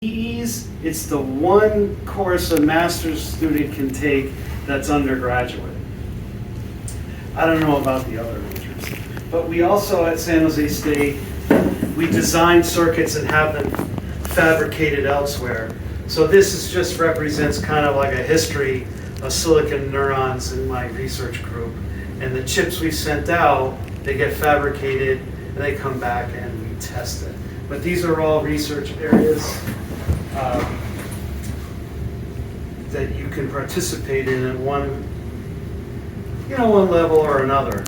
MPEs, it's the one course a master's student can take that's undergraduate. I don't know about the other majors, but we also at San Jose State, we design circuits and have them fabricated elsewhere. So this just represents kind of like a history of silicon neurons in my research group. And the chips we sent out, they get fabricated and they come back and we test it. But these are all research areas that you can participate in at one level or another.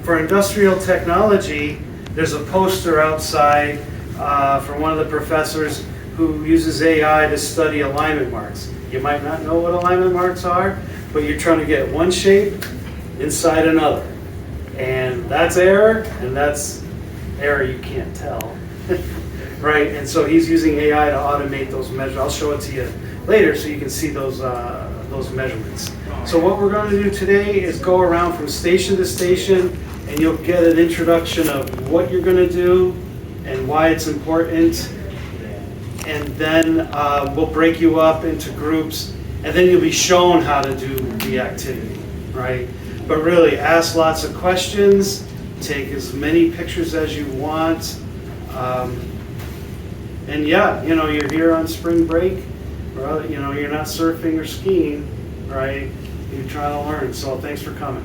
For industrial technology, there's a poster outside from one of the professors who uses AI to study alignment marks. You might not know what alignment marks are, but you're trying to get one shape inside another. And that's error, and that's error you can't tell. Right? And so he's using AI to automate those measures. I'll show it to you later so you can see those measurements. So what we're going to do today is go around from station to station, and you'll get an introduction of what you're going to do and why it's important. And then we'll break you up into groups, and then you'll be shown how to do the activity, right? But really, ask lots of questions, take as many pictures as you want. And yeah, you're here on spring break, or you're not surfing or skiing, right? You're trying to learn, so thanks for coming.